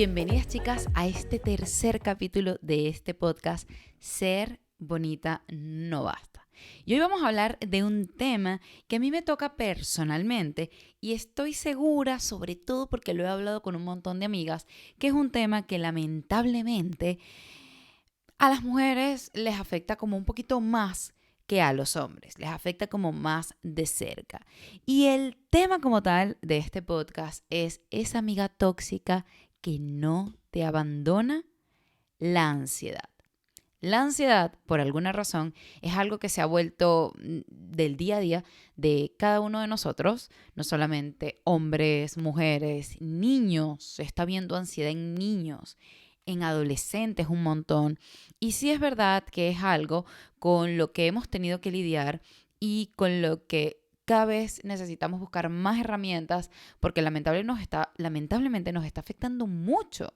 Bienvenidas, chicas, a este tercer capítulo de este podcast, Ser Bonita No Basta. Y hoy vamos a hablar de un tema que a mí me toca personalmente y estoy segura, sobre todo porque lo he hablado con un montón de amigas, que es un tema que lamentablemente a las mujeres les afecta como un poquito más que a los hombres, les afecta como más de cerca. Y el tema como tal de este podcast es esa amiga tóxica que no te abandona, la ansiedad. La ansiedad, por alguna razón, es algo que se ha vuelto del día a día de cada uno de nosotros, no solamente hombres, mujeres, niños. Se está viendo ansiedad en niños, en adolescentes un montón. Y sí es verdad que es algo con lo que hemos tenido que lidiar y con lo que cada vez necesitamos buscar más herramientas porque lamentablemente nos está afectando mucho.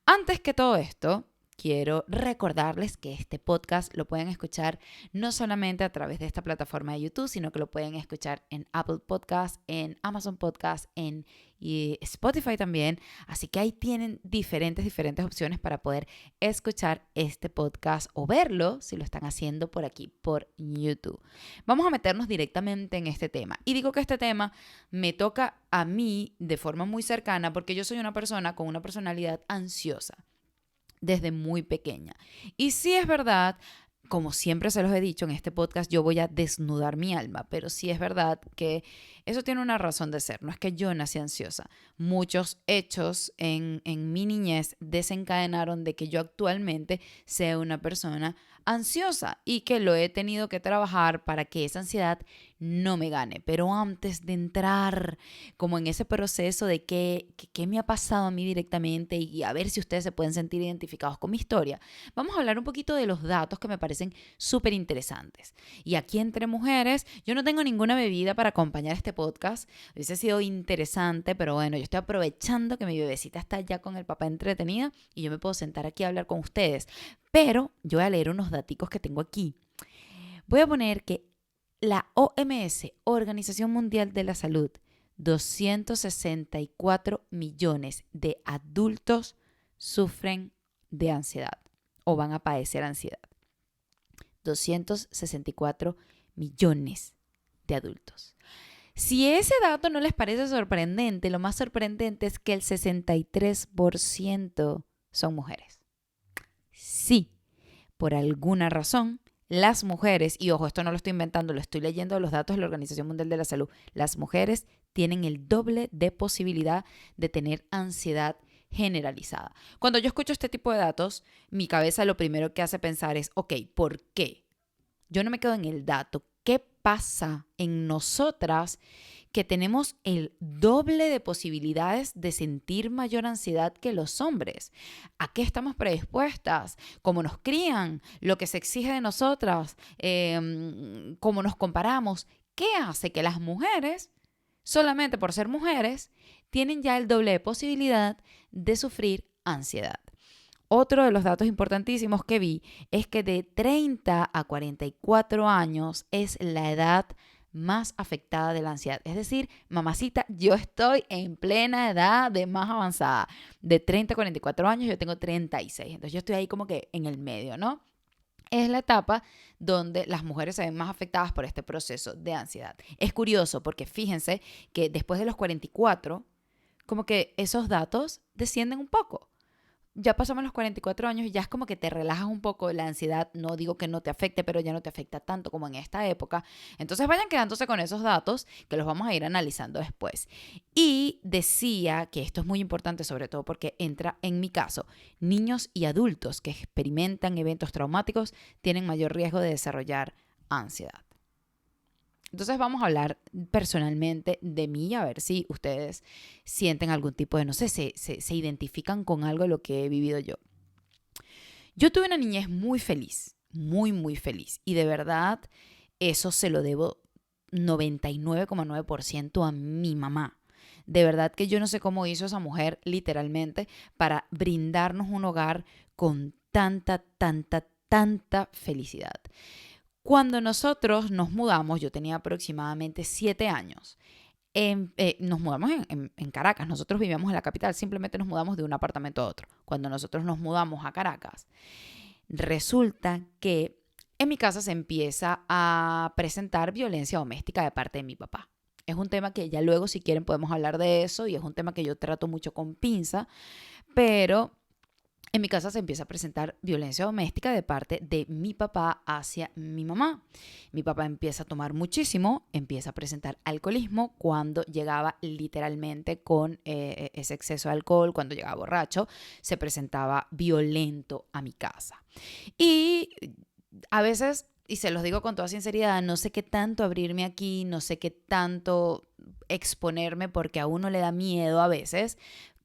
Antes que todo esto, quiero recordarles que este podcast lo pueden escuchar no solamente a través de esta plataforma de YouTube, sino que lo pueden escuchar en Apple Podcasts, en Amazon Podcasts, en Spotify también. Así que ahí tienen diferentes opciones para poder escuchar este podcast o verlo si lo están haciendo por aquí, por YouTube. Vamos a meternos directamente en este tema. Y digo que este tema me toca a mí de forma muy cercana porque yo soy una persona con una personalidad ansiosa desde muy pequeña. Y sí es verdad, como siempre se los he dicho en este podcast, yo voy a desnudar mi alma, pero sí es verdad que eso tiene una razón de ser. No es que yo nací ansiosa. Muchos hechos en mi niñez desencadenaron de que yo actualmente sea una persona ansiosa y que lo he tenido que trabajar para que esa ansiedad no me gane. Pero antes de entrar como en ese proceso de qué me ha pasado a mí directamente y a ver si ustedes se pueden sentir identificados con mi historia, vamos a hablar un poquito de los datos que me parecen súper interesantes. Y aquí entre mujeres, yo no tengo ninguna bebida para acompañar este podcast. Hubiese sido interesante, pero bueno, yo estoy aprovechando que mi bebecita está ya con el papá entretenida y yo me puedo sentar aquí a hablar con ustedes. Pero yo voy a leer unos daticos que tengo aquí. Voy a poner que la OMS, Organización Mundial de la Salud, 264 millones de adultos sufren de ansiedad o van a padecer ansiedad. 264 millones de adultos. Si ese dato no les parece sorprendente, lo más sorprendente es que el 63% son mujeres. Sí, por alguna razón, las mujeres, y ojo, esto no lo estoy inventando, lo estoy leyendo de los datos de la Organización Mundial de la Salud, las mujeres tienen el doble de posibilidad de tener ansiedad generalizada. Cuando yo escucho este tipo de datos, mi cabeza lo primero que hace pensar es, ok, ¿por qué? Yo no me quedo en el dato. ¿Qué pasa en nosotras que tenemos el doble de posibilidades de sentir mayor ansiedad que los hombres? ¿A qué estamos predispuestas? ¿Cómo nos crían? ¿Lo que se exige de nosotras? ¿Cómo nos comparamos? ¿Qué hace que las mujeres, solamente por ser mujeres, tienen ya el doble de posibilidad de sufrir ansiedad? Otro de los datos importantísimos que vi es que de 30 a 44 años es la edad más afectada de la ansiedad. Es decir, mamacita, yo estoy en plena edad de más avanzada. De 30 a 44 años, yo tengo 36. Entonces yo estoy ahí como que en el medio, ¿no? Es la etapa donde las mujeres se ven más afectadas por este proceso de ansiedad. Es curioso porque fíjense que después de los 44, como que esos datos descienden un poco. Ya pasamos los 44 años y ya es como que te relajas un poco la ansiedad. No digo que no te afecte, pero ya no te afecta tanto como en esta época. Entonces vayan quedándose con esos datos que los vamos a ir analizando después. Y decía que esto es muy importante, sobre todo porque entra en mi caso. Niños y adultos que experimentan eventos traumáticos tienen mayor riesgo de desarrollar ansiedad. Entonces vamos a hablar personalmente de mí, a ver si ustedes sienten algún tipo de, no sé, se identifican con algo de lo que he vivido yo. Yo tuve una niñez muy feliz, muy feliz. Y de verdad, eso se lo debo 99,9% a mi mamá. De verdad que yo no sé cómo hizo esa mujer, literalmente, para brindarnos un hogar con tanta felicidad. Cuando nosotros nos mudamos, yo tenía aproximadamente 7 años. Nos mudamos en Caracas. Nosotros vivíamos en la capital, simplemente nos mudamos de un apartamento a otro. Cuando nosotros nos mudamos a Caracas, resulta que en mi casa se empieza a presentar violencia doméstica de parte de mi papá. Es un tema que ya luego, si quieren, podemos hablar de eso, y es un tema que yo trato mucho con pinza, pero en mi casa se empieza a presentar violencia doméstica de parte de mi papá hacia mi mamá. Mi papá empieza a tomar muchísimo, empieza a presentar alcoholismo. Cuando llegaba literalmente con ese exceso de alcohol, cuando llegaba borracho, se presentaba violento a mi casa. Y a veces, y se los digo con toda sinceridad, no sé qué tanto abrirme aquí, no sé qué tanto exponerme, porque a uno le da miedo a veces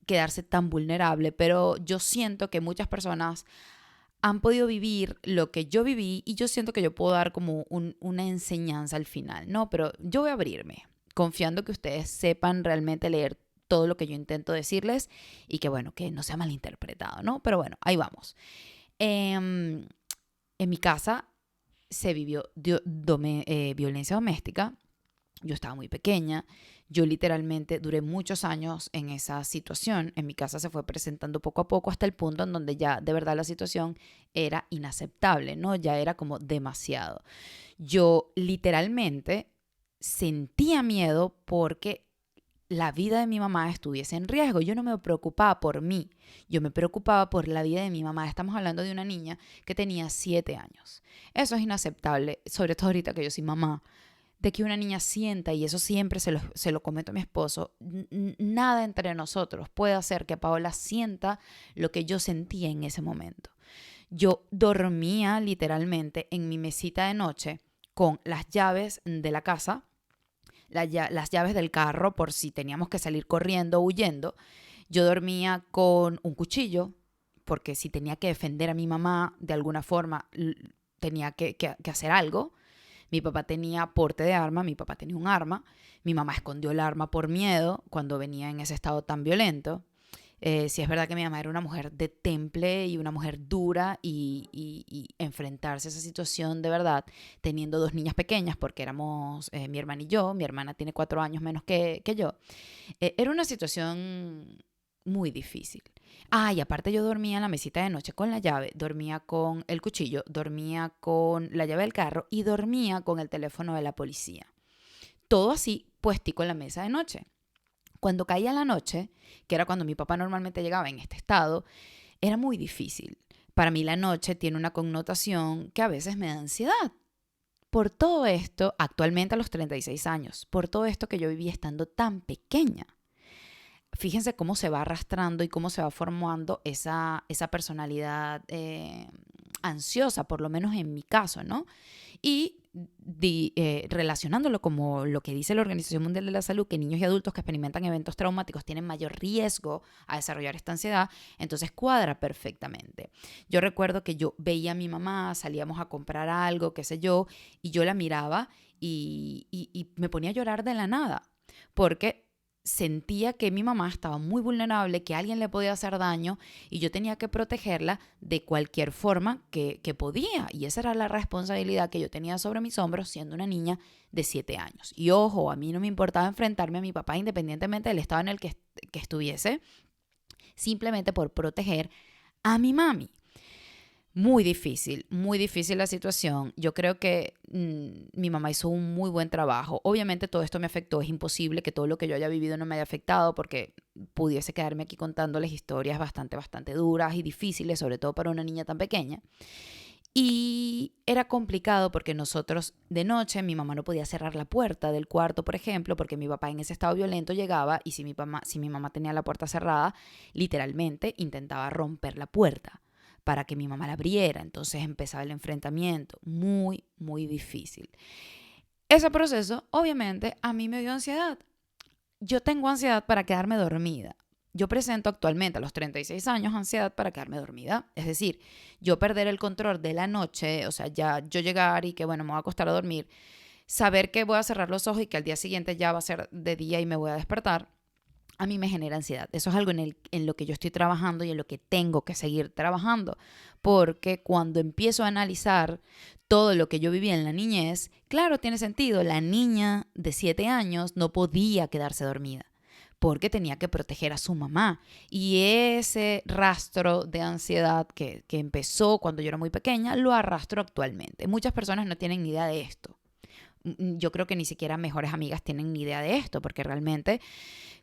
quedarse tan vulnerable, pero yo siento que muchas personas han podido vivir lo que yo viví, y yo siento que yo puedo dar como una enseñanza al final, ¿no? Pero yo voy a abrirme, confiando que ustedes sepan realmente leer todo lo que yo intento decirles, y que bueno, que no sea malinterpretado, ¿no? Pero bueno, ahí vamos. En mi casa se vivió violencia doméstica. Yo estaba muy pequeña. Yo literalmente duré muchos años en esa situación. En mi casa se fue presentando poco a poco hasta el punto en donde ya de verdad la situación era inaceptable, ¿no? Ya era como demasiado. Yo literalmente sentía miedo porque la vida de mi mamá estuviese en riesgo. Yo no me preocupaba por mí, yo me preocupaba por la vida de mi mamá. Estamos hablando de una niña que tenía 7 años. Eso es inaceptable, sobre todo ahorita que yo soy mamá, de que una niña sienta, y eso siempre se lo comento a mi esposo, nada entre nosotros puede hacer que Paola sienta lo que yo sentía en ese momento. Yo dormía literalmente en mi mesita de noche con las llaves de la casa, las llaves del carro por si teníamos que salir corriendo o huyendo. Yo dormía con un cuchillo porque si tenía que defender a mi mamá de alguna forma, tenía que hacer algo. Mi papá tenía porte de arma, mi papá tenía un arma. Mi mamá escondió el arma por miedo cuando venía en ese estado tan violento. Sí es verdad que mi mamá era una mujer de temple y una mujer dura, y enfrentarse a esa situación de verdad, teniendo 2 niñas pequeñas, porque éramos mi hermana y yo. Mi hermana tiene 4 años menos que yo. Era una situación muy difícil. Y aparte yo dormía en la mesita de noche con la llave, dormía con el cuchillo, dormía con la llave del carro y dormía con el teléfono de la policía. Todo así puestico en la mesa de noche. Cuando caía la noche, que era cuando mi papá normalmente llegaba en este estado, era muy difícil. Para mí la noche tiene una connotación que a veces me da ansiedad. Por todo esto, actualmente a los 36 años, por todo esto que yo viví estando tan pequeña. Fíjense cómo se va arrastrando y cómo se va formando esa personalidad ansiosa, por lo menos en mi caso, ¿no? Y relacionándolo como lo que dice la Organización Mundial de la Salud, que niños y adultos que experimentan eventos traumáticos tienen mayor riesgo a desarrollar esta ansiedad, entonces cuadra perfectamente. Yo recuerdo que yo veía a mi mamá, salíamos a comprar algo, qué sé yo, y yo la miraba y me ponía a llorar de la nada, porque sentía que mi mamá estaba muy vulnerable, que alguien le podía hacer daño, y yo tenía que protegerla de cualquier forma que podía. Y esa era la responsabilidad que yo tenía sobre mis hombros siendo una niña de 7 años. Y ojo, a mí no me importaba enfrentarme a mi papá independientemente del estado en el que estuviese, simplemente por proteger a mi mami. Muy difícil la situación. Yo creo que mi mamá hizo un muy buen trabajo. Obviamente todo esto me afectó. Es imposible que todo lo que yo haya vivido no me haya afectado, porque pudiese quedarme aquí contándoles historias bastante duras y difíciles, sobre todo para una niña tan pequeña. Y era complicado porque nosotros de noche, mi mamá no podía cerrar la puerta del cuarto, por ejemplo, porque mi papá en ese estado violento llegaba, y si mi mamá tenía la puerta cerrada, literalmente intentaba romper la puerta para que mi mamá la abriera. Entonces empezaba el enfrentamiento, muy difícil. Ese proceso, obviamente, a mí me dio ansiedad. Yo tengo ansiedad para quedarme dormida. Yo presento actualmente a los 36 años ansiedad para quedarme dormida. Es decir, yo perder el control de la noche, o sea, ya yo llegar y que, bueno, me voy a acostar a dormir, saber que voy a cerrar los ojos y que al día siguiente ya va a ser de día y me voy a despertar. a mí me genera ansiedad. Eso es algo en lo que yo estoy trabajando y en lo que tengo que seguir trabajando. Porque cuando empiezo a analizar todo lo que yo vivía en la niñez, claro, tiene sentido. La niña de 7 años no podía quedarse dormida porque tenía que proteger a su mamá. Y ese rastro de ansiedad que empezó cuando yo era muy pequeña, lo arrastro actualmente. Muchas personas no tienen ni idea de esto. Yo creo que ni siquiera mejores amigas tienen ni idea de esto, porque realmente,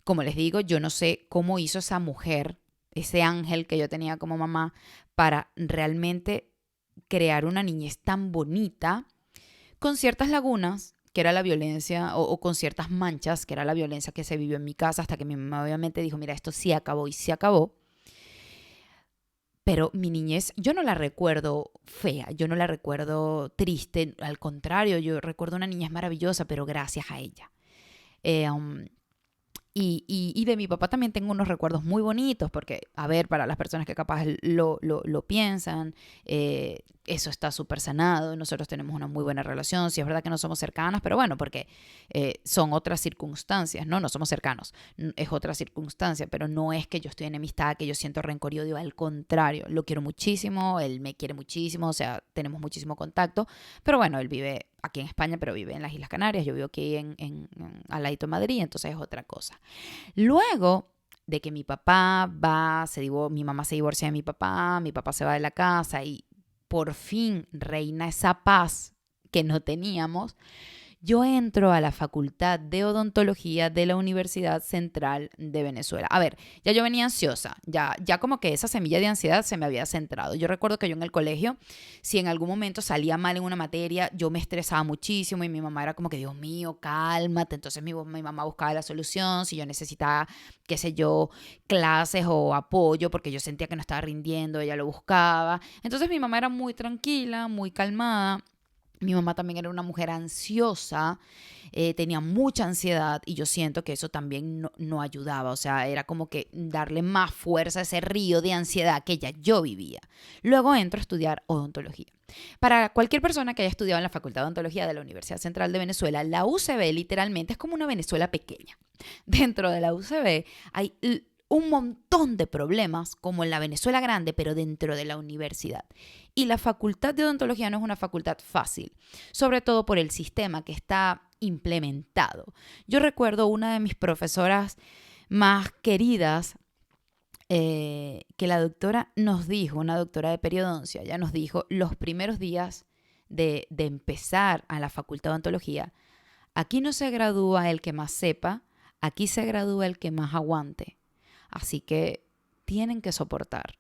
como les digo, yo no sé cómo hizo esa mujer, ese ángel que yo tenía como mamá, para realmente crear una niñez tan bonita, con ciertas lagunas, que era la violencia, o con ciertas manchas, que era la violencia que se vivió en mi casa, hasta que mi mamá obviamente dijo, mira, esto sí acabó y sí acabó. Pero mi niñez, yo no la recuerdo fea, yo no la recuerdo triste, al contrario, yo recuerdo una niñez maravillosa, pero gracias a ella. Eh, um, y de mi papá también tengo unos recuerdos muy bonitos, porque, a ver, para las personas que capaz lo piensan, eso está súper sanado, nosotros tenemos una muy buena relación, sí es verdad que no somos cercanas, pero bueno, porque son otras circunstancias, ¿no? No somos cercanos, es otra circunstancia, pero no es que yo estoy enemistad, que yo siento rencor y odio, al contrario, lo quiero muchísimo, él me quiere muchísimo, o sea, tenemos muchísimo contacto, pero bueno, él vive aquí en España, pero vive en las Islas Canarias, yo vivo aquí al ladito de Madrid, entonces es otra cosa. Luego de que mi papá mi mamá se divorcia de mi papá se va de la casa y por fin reina esa paz que no teníamos, yo entro a la Facultad de Odontología de la Universidad Central de Venezuela. A ver, ya yo venía ansiosa, ya como que esa semilla de ansiedad se me había centrado. Yo recuerdo que yo en el colegio, si en algún momento salía mal en una materia, yo me estresaba muchísimo y mi mamá era como que, Dios mío, cálmate. Entonces mi mamá buscaba la solución, si yo necesitaba, qué sé yo, clases o apoyo porque yo sentía que no estaba rindiendo, ella lo buscaba. Entonces mi mamá era muy tranquila, muy calmada. Mi mamá también era una mujer ansiosa, tenía mucha ansiedad y yo siento que eso también no ayudaba, o sea, era como que darle más fuerza a ese río de ansiedad que ya yo vivía. Luego entro a estudiar odontología. Para cualquier persona que haya estudiado en la Facultad de Odontología de la Universidad Central de Venezuela, la UCB literalmente es como una Venezuela pequeña. Dentro de la UCB hay un montón de problemas, como en la Venezuela grande, pero dentro de la universidad. Y la Facultad de Odontología no es una facultad fácil, sobre todo por el sistema que está implementado. Yo recuerdo una de mis profesoras más queridas, que la doctora nos dijo, una doctora de periodoncia, ella nos dijo los primeros días de empezar a la Facultad de Odontología, aquí no se gradúa el que más sepa, aquí se gradúa el que más aguante. Así que tienen que soportar.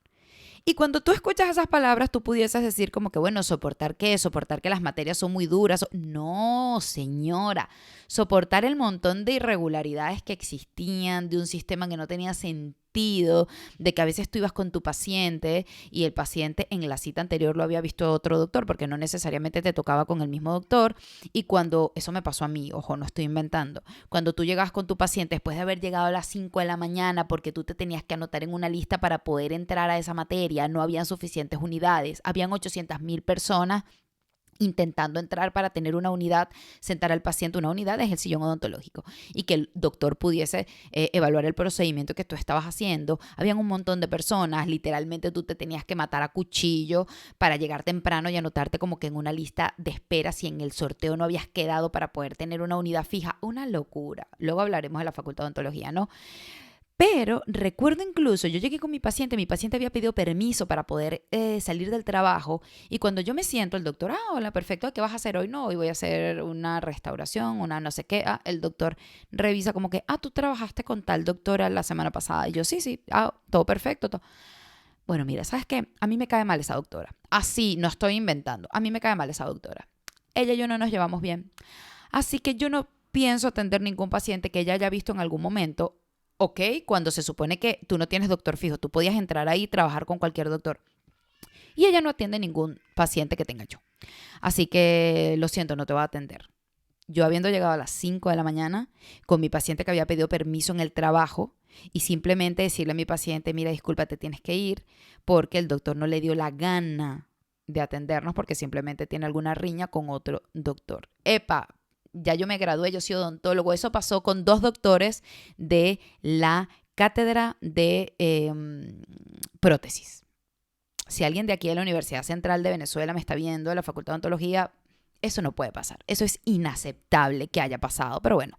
Y cuando tú escuchas esas palabras, tú pudieses decir como que, bueno, ¿soportar qué? ¿Soportar que las materias son muy duras? No, señora. Soportar el montón de irregularidades que existían, de un sistema que no tenía sentido, de que a veces tú ibas con tu paciente y el paciente en la cita anterior lo había visto otro doctor, porque no necesariamente te tocaba con el mismo doctor. Y cuando, eso me pasó a mí, ojo, no estoy inventando, cuando tú llegas con tu paciente después de haber llegado a las 5 de la mañana porque tú te tenías que anotar en una lista para poder entrar a esa materia, no habían suficientes unidades, habían 800,000 personas intentando entrar para tener una unidad, sentar al paciente, una unidad es el sillón odontológico, y que el doctor pudiese evaluar el procedimiento que tú estabas haciendo. Habían un montón de personas, literalmente tú te tenías que matar a cuchillo para llegar temprano y anotarte como que en una lista de espera si en el sorteo no habías quedado para poder tener una unidad fija. Una locura. Luego hablaremos de la Facultad de Odontología, ¿no? Pero recuerdo incluso, yo llegué con mi paciente había pedido permiso para poder salir del trabajo y cuando yo me siento, el doctor, hola, perfecto, ¿qué vas a hacer hoy? No, hoy voy a hacer una restauración, una no sé qué. El doctor revisa como que, tú trabajaste con tal doctora la semana pasada. Y yo, sí, todo perfecto, todo. Bueno, mira, ¿sabes qué? A mí me cae mal esa doctora. Así, no estoy inventando. A mí me cae mal esa doctora. Ella y yo no nos llevamos bien. Así que yo no pienso atender ningún paciente que ella haya visto en algún momento. Ok, cuando se supone que tú no tienes doctor fijo, tú podías entrar ahí y trabajar con cualquier doctor. Y ella no atiende ningún paciente que tenga yo. Así que lo siento, no te voy a atender. Yo habiendo llegado a las 5 de la mañana con mi paciente que había pedido permiso en el trabajo y simplemente decirle a mi paciente, mira, disculpa, te tienes que ir porque el doctor no le dio la gana de atendernos porque simplemente tiene alguna riña con otro doctor. ¡Epa! ya yo me gradué, yo soy odontólogo. Eso pasó con 2 doctores de la cátedra de prótesis. Si alguien de aquí de la Universidad Central de Venezuela me está viendo, de la Facultad de Odontología, eso no puede pasar. Eso es inaceptable que haya pasado, pero bueno.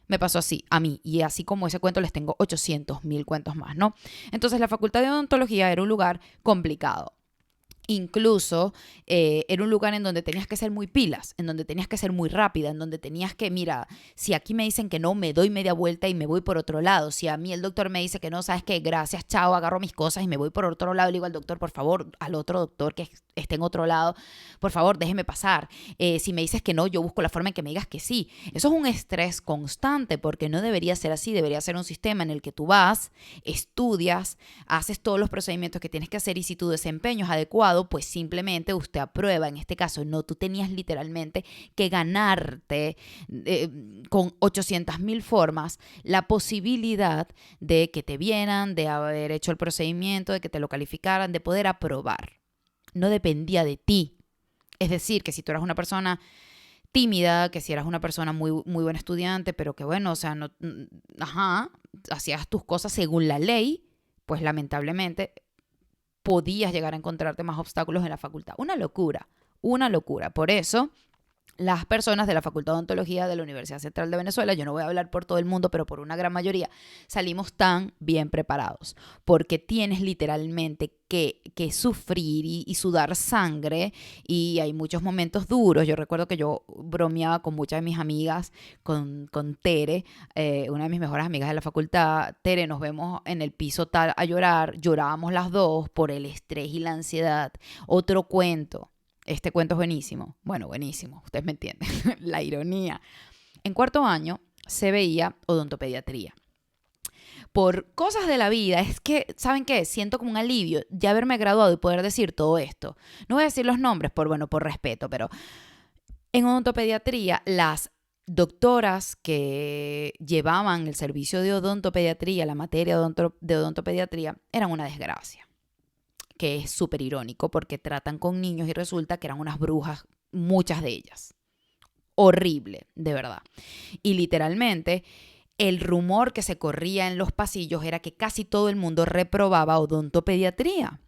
Me pasó así, a mí, y así como ese cuento les tengo 800.000 cuentos más, ¿no? Entonces la Facultad de Odontología era un lugar complicado. Incluso era un lugar en donde tenías que ser muy pilas, en donde tenías que ser muy rápida, en donde tenías que, mira, si aquí me dicen que no, me doy media vuelta y me voy por otro lado. Si a mí el doctor me dice que no, sabes qué, gracias, chao, agarro mis cosas y me voy por otro lado. Le digo al doctor, por favor, al otro doctor que esté en otro lado, por favor, déjeme pasar. Si me dices que no, yo busco la forma en que me digas que sí. Eso es un estrés constante porque no debería ser así, debería ser un sistema en el que tú vas, estudias, haces todos los procedimientos que tienes que hacer y si tu desempeño es adecuado, pues simplemente usted aprueba. En este caso, no, tú tenías literalmente que ganarte con 800.000 formas la posibilidad de que te vieran, de haber hecho el procedimiento, de que te lo calificaran, de poder aprobar. No dependía de ti. Es decir, que si tú eras una persona tímida, que si eras una persona muy, muy buena estudiante, pero que bueno, o sea, no, hacías tus cosas según la ley, pues lamentablemente podías llegar a encontrarte más obstáculos en la facultad. Una locura, una locura. Por eso, las personas de la Facultad de Odontología de la Universidad Central de Venezuela, yo no voy a hablar por todo el mundo, pero por una gran mayoría, salimos tan bien preparados, porque tienes literalmente que sufrir y sudar sangre, y hay muchos momentos duros. Yo recuerdo que yo bromeaba con muchas de mis amigas, con Tere, una de mis mejores amigas de la facultad. Tere, nos vemos en el piso tal a llorar, llorábamos las dos por el estrés y la ansiedad. Otro cuento. Este cuento es buenísimo. Bueno, buenísimo. Ustedes me entienden. La ironía. En 4º año se veía odontopediatría. Por cosas de la vida, es que, ¿saben qué? Siento como un alivio ya haberme graduado y poder decir todo esto. No voy a decir los nombres por respeto, pero en odontopediatría las doctoras que llevaban el servicio de odontopediatría, la materia de odontopediatría, eran una desgracia. Que es súper irónico porque tratan con niños y resulta que eran unas brujas, muchas de ellas. Horrible, de verdad. Y literalmente, el rumor que se corría en los pasillos era que casi todo el mundo reprobaba odontopediatría.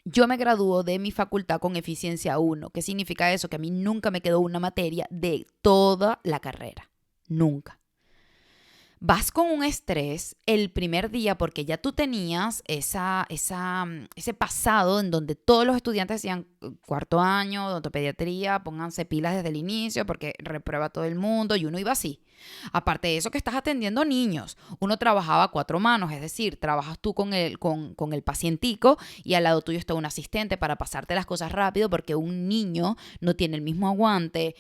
Yo me graduó de mi facultad con eficiencia 1. ¿Qué significa eso? Que a mí nunca me quedó una materia de toda la carrera. Nunca. Vas con un estrés el primer día porque ya tú tenías ese pasado en donde todos los estudiantes decían 4º año, odontopediatría, pónganse pilas desde el inicio porque reprueba todo el mundo y uno iba así. Aparte de eso que estás atendiendo niños, uno trabajaba a 4 manos, es decir, trabajas tú con el pacientico y al lado tuyo está un asistente para pasarte las cosas rápido porque un niño no tiene el mismo aguante,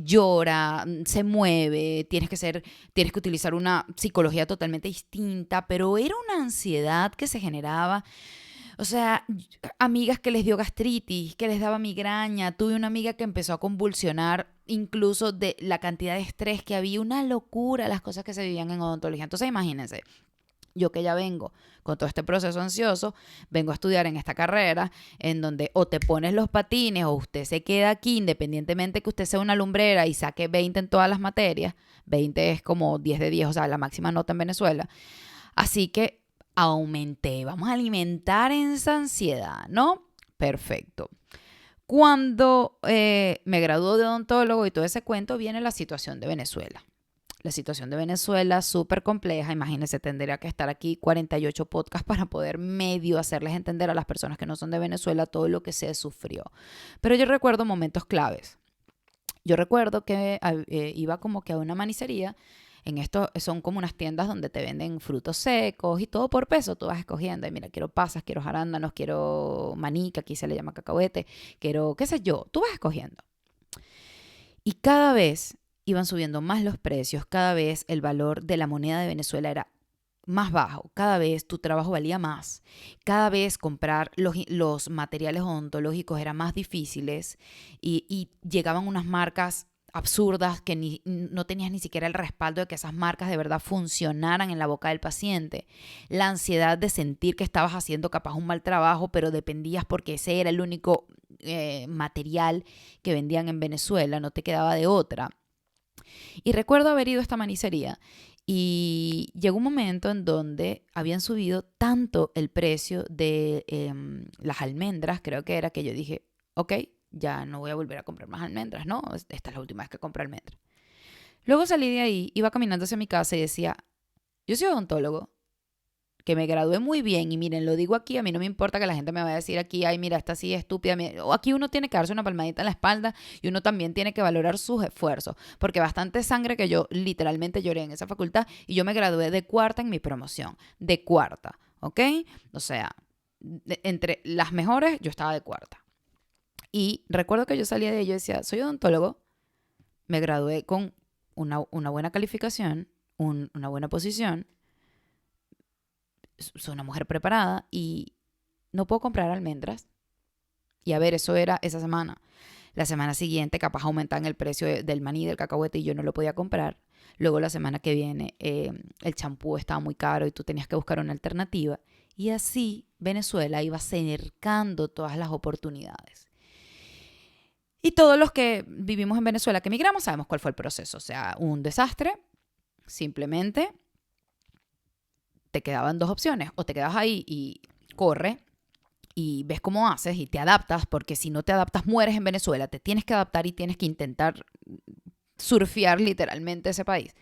llora, se mueve, tienes que utilizar una psicología totalmente distinta, pero era una ansiedad que se generaba. O sea, amigas que les dio gastritis, que les daba migraña. Tuve una amiga que empezó a convulsionar incluso de la cantidad de estrés que había. Una locura las cosas que se vivían en odontología. Entonces imagínense, yo que ya vengo con todo este proceso ansioso, vengo a estudiar en esta carrera en donde o te pones los patines o usted se queda aquí independientemente que usted sea una lumbrera y saque 20 en todas las materias. 20 es como 10 de 10, o sea, la máxima nota en Venezuela. Así que aumenté, vamos a alimentar esa ansiedad, ¿no? Perfecto. Cuando me graduó de odontólogo y todo ese cuento, viene la situación de Venezuela. La situación de Venezuela súper compleja. Imagínense, tendría que estar aquí 48 podcasts para poder medio hacerles entender a las personas que no son de Venezuela todo lo que se sufrió. Pero yo recuerdo momentos claves. Yo recuerdo que iba como que a una manicería. En esto son como unas tiendas donde te venden frutos secos y todo por peso. Tú vas escogiendo. Y mira, quiero pasas, quiero arándanos, quiero maní, que aquí se le llama cacahuete, quiero qué sé yo. Tú vas escogiendo. Y cada vez iban subiendo más los precios, cada vez el valor de la moneda de Venezuela era más bajo, cada vez tu trabajo valía más, cada vez comprar los materiales odontológicos era más difíciles y llegaban unas marcas absurdas que no tenías ni siquiera el respaldo de que esas marcas de verdad funcionaran en la boca del paciente. La ansiedad de sentir que estabas haciendo capaz un mal trabajo, pero dependías porque ese era el único material que vendían en Venezuela, no te quedaba de otra. Y recuerdo haber ido a esta manicería y llegó un momento en donde habían subido tanto el precio de las almendras, creo que era, que yo dije, ok, ya no voy a volver a comprar más almendras, ¿no? Esta es la última vez que compro almendras. Luego salí de ahí, iba caminando hacia mi casa y decía, yo soy odontólogo, que me gradué muy bien y miren, lo digo aquí, a mí no me importa que la gente me vaya a decir aquí, ay, mira, esta sí es estúpida. O aquí uno tiene que darse una palmadita en la espalda y uno también tiene que valorar sus esfuerzos, porque bastante sangre que yo literalmente lloré en esa facultad y yo me gradué de cuarta en mi promoción, de cuarta, ¿ok? O sea, entre las mejores yo estaba de cuarta. Y recuerdo que yo salía de ahí y yo decía, soy odontólogo, me gradué con una buena calificación, una buena posición, soy una mujer preparada y no puedo comprar almendras. Y a ver, eso era esa semana. La semana siguiente capaz aumentaban el precio del maní, del cacahuete y yo no lo podía comprar. Luego la semana que viene el champú estaba muy caro y tú tenías que buscar una alternativa. Y así Venezuela iba cercando todas las oportunidades. Y todos los que vivimos en Venezuela, que emigramos, sabemos cuál fue el proceso. O sea, un desastre, simplemente te quedaban dos opciones. O te quedas ahí y corre y ves cómo haces y te adaptas, porque si no te adaptas mueres en Venezuela, te tienes que adaptar y tienes que intentar surfear literalmente ese país.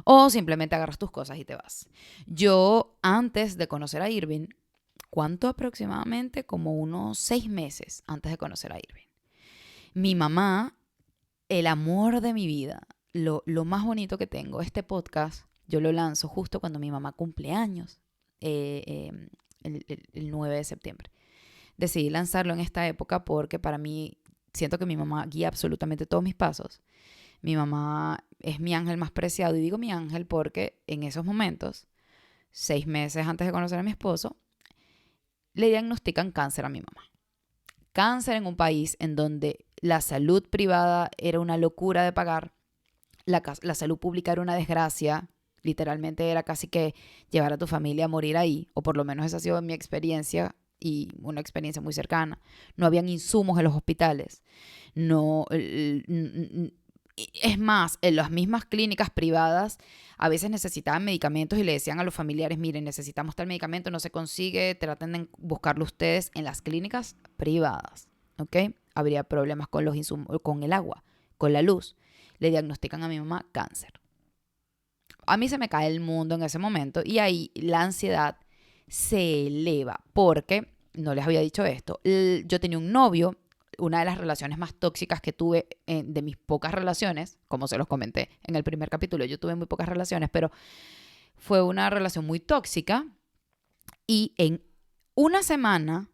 O simplemente agarras tus cosas y te vas. Yo, antes de conocer a Irving, ¿cuánto aproximadamente? Como unos 6 meses antes de conocer a Irving. Mi mamá, el amor de mi vida, lo más bonito que tengo, este podcast, yo lo lanzo justo cuando mi mamá cumple años, el 9 de septiembre. Decidí lanzarlo en esta época porque para mí siento que mi mamá guía absolutamente todos mis pasos. Mi mamá es mi ángel más preciado y digo mi ángel porque en esos momentos, 6 meses antes de conocer a mi esposo, le diagnostican cáncer a mi mamá. Cáncer en un país en donde la salud privada era una locura de pagar, la salud pública era una desgracia, literalmente era casi que llevar a tu familia a morir ahí, o por lo menos esa ha sido mi experiencia y una experiencia muy cercana. No habían insumos en los hospitales. No, es más, en las mismas clínicas privadas a veces necesitaban medicamentos y le decían a los familiares, miren, necesitamos tal medicamento, no se consigue, traten de buscarlo ustedes en las clínicas privadas, ¿ok? Habría problemas con los insumos, con el agua, con la luz. Le diagnostican a mi mamá cáncer. A mí se me cae el mundo en ese momento y ahí la ansiedad se eleva porque, no les había dicho esto, yo tenía un novio, una de las relaciones más tóxicas que tuve, de mis pocas relaciones, como se los comenté en el primer capítulo, yo tuve muy pocas relaciones, pero fue una relación muy tóxica y en una semana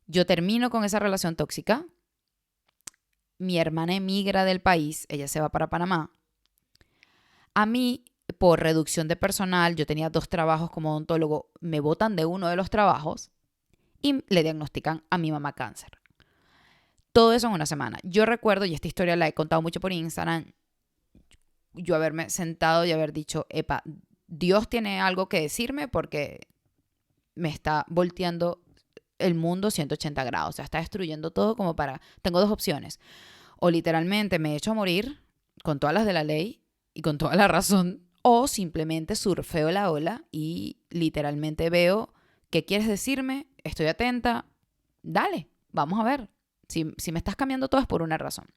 yo termino con esa relación tóxica, mi hermana emigra del país, ella se va para Panamá, a mí, por reducción de personal, yo tenía 2 trabajos como odontólogo, me botan de uno de los trabajos y le diagnostican a mi mamá cáncer. Todo eso en una semana. Yo recuerdo, y esta historia la he contado mucho por Instagram, yo haberme sentado y haber dicho, epa, Dios tiene algo que decirme porque me está volteando el mundo 180 grados. O sea, está destruyendo todo como para... Tengo 2 opciones. O literalmente me echo a morir con todas las de la ley y con toda la razón, o simplemente surfeo la ola y literalmente veo qué quieres decirme, estoy atenta, dale, vamos a ver. Si me estás cambiando todo es por una razón.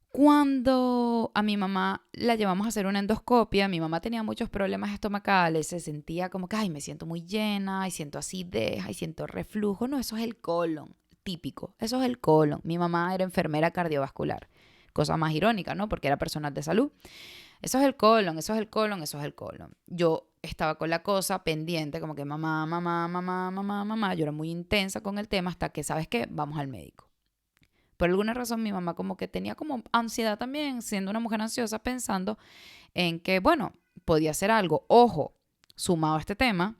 Cuando a mi mamá la llevamos a hacer una endoscopia, mi mamá tenía muchos problemas estomacales, se sentía como que, ay, me siento muy llena, y siento acidez, y siento reflujo. No, eso es el colon, típico, eso es el colon. Mi mamá era enfermera cardiovascular, cosa más irónica, ¿no? Porque era personal de salud. Eso es el colon, eso es el colon, eso es el colon. Yo estaba con la cosa pendiente, como que mamá, mamá, mamá, mamá, mamá. Yo era muy intensa con el tema hasta que, ¿sabes qué? Vamos al médico. Por alguna razón mi mamá como que tenía como ansiedad también, siendo una mujer ansiosa, pensando en que, bueno, podía hacer algo. Ojo, sumado a este tema,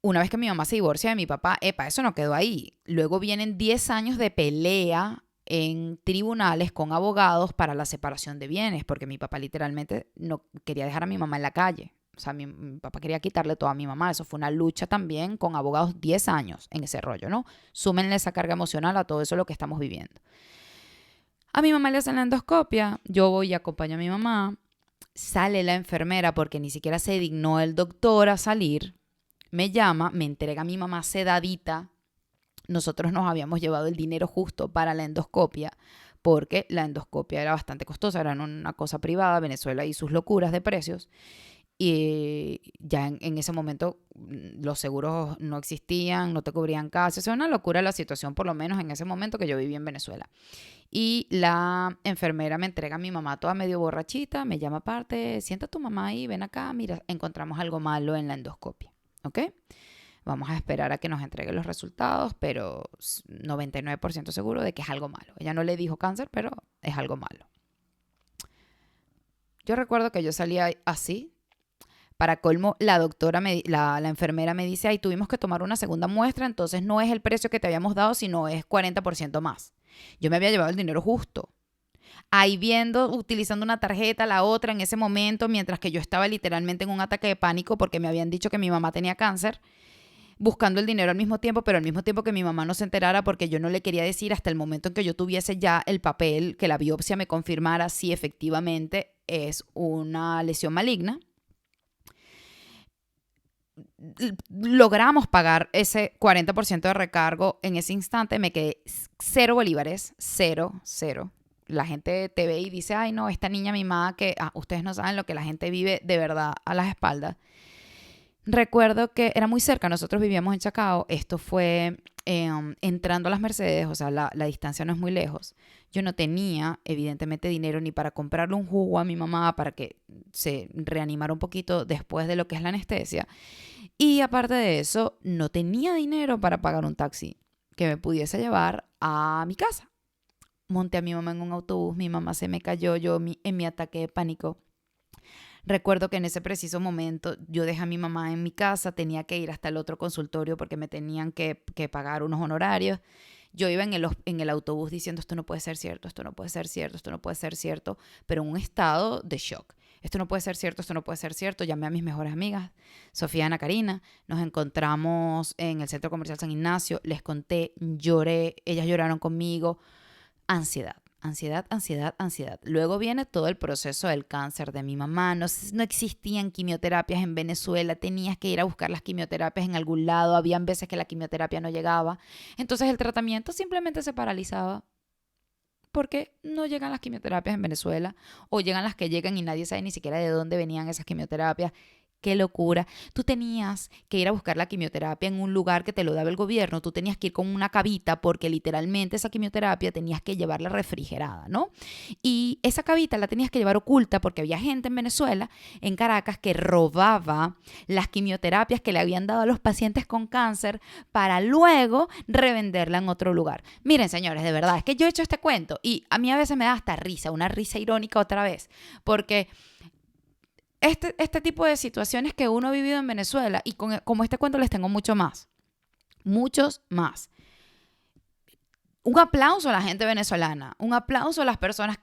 una vez que mi mamá se divorcia de mi papá, epa, eso no quedó ahí. Luego vienen 10 años de pelea en tribunales con abogados para la separación de bienes, porque mi papá literalmente no quería dejar a mi mamá en la calle. O sea, mi papá quería quitarle todo a mi mamá. Eso fue una lucha también con abogados, 10 años en ese rollo, ¿no? Súmenle esa carga emocional a todo eso lo que estamos viviendo. A mi mamá le hacen la endoscopia, yo voy y acompaño a mi mamá, sale la enfermera porque ni siquiera se dignó el doctor a salir, me llama, me entrega a mi mamá sedadita. Nosotros nos habíamos llevado el dinero justo para la endoscopia porque la endoscopia era bastante costosa, era una cosa privada, Venezuela y sus locuras de precios. Y ya en ese momento los seguros no existían, no te cubrían casi. O sea, una locura la situación, por lo menos en ese momento que yo viví en Venezuela. Y la enfermera me entrega a mi mamá toda medio borrachita, me llama aparte, sienta a tu mamá ahí, ven acá, mira, encontramos algo malo en la endoscopia, ¿ok? Vamos a esperar a que nos entregue los resultados, pero 99% seguro de que es algo malo. Ella no le dijo cáncer, pero es algo malo. Yo recuerdo que yo salía así. Para colmo, la doctora, la enfermera me dice, ay, tuvimos que tomar una segunda muestra, entonces no es el precio que te habíamos dado, sino es 40% más. Yo me había llevado el dinero justo. Ahí viendo, utilizando una tarjeta, la otra en ese momento, mientras que yo estaba literalmente en un ataque de pánico porque me habían dicho que mi mamá tenía cáncer, buscando el dinero al mismo tiempo, pero al mismo tiempo que mi mamá no se enterara porque yo no le quería decir hasta el momento en que yo tuviese ya el papel, que la biopsia me confirmara si efectivamente es una lesión maligna. Logramos pagar ese 40% de recargo en ese instante. Me quedé 0 bolívares, cero. La gente te ve y dice, ay no, esta niña mimada que ustedes no saben lo que la gente vive de verdad a las espaldas. Recuerdo que era muy cerca, nosotros vivíamos en Chacao, esto fue entrando a las Mercedes, o sea, la distancia no es muy lejos. Yo no tenía, evidentemente, dinero ni para comprarle un jugo a mi mamá para que se reanimara un poquito después de lo que es la anestesia. Y aparte de eso, no tenía dinero para pagar un taxi que me pudiese llevar a mi casa. Monté a mi mamá en un autobús, mi mamá se me cayó, yo en mi ataque de pánico. Recuerdo que en ese preciso momento yo dejé a mi mamá en mi casa, tenía que ir hasta el otro consultorio porque me tenían que pagar unos honorarios. Yo iba en el autobús diciendo esto no puede ser cierto, esto no puede ser cierto, esto no puede ser cierto, pero en un estado de shock. Esto no puede ser cierto, esto no puede ser cierto. Llamé a mis mejores amigas, Sofía y Ana Karina. Nos encontramos en el Centro Comercial San Ignacio. Les conté, lloré, ellas lloraron conmigo. Ansiedad. Ansiedad. Luego viene todo el proceso del cáncer de mi mamá. No existían quimioterapias en Venezuela. Tenías que ir a buscar las quimioterapias en algún lado. Habían veces que la quimioterapia no llegaba. Entonces el tratamiento simplemente se paralizaba. Porque no llegan las quimioterapias en Venezuela. O llegan las que llegan y nadie sabe ni siquiera de dónde venían esas quimioterapias. Qué locura. Tú tenías que ir a buscar la quimioterapia en un lugar que te lo daba el gobierno. Tú tenías que ir con una cavita porque literalmente esa quimioterapia tenías que llevarla refrigerada, ¿no? Y esa cavita la tenías que llevar oculta porque había gente en Venezuela, en Caracas, que robaba las quimioterapias que le habían dado a los pacientes con cáncer para luego revenderla en otro lugar. Miren, señores, de verdad, es que yo he hecho este cuento y a mí a veces me da hasta risa, una risa irónica otra vez, porque este tipo de situaciones que uno ha vivido en Venezuela, y como este cuento les tengo muchos más. Un aplauso a la gente venezolana, un aplauso a las personas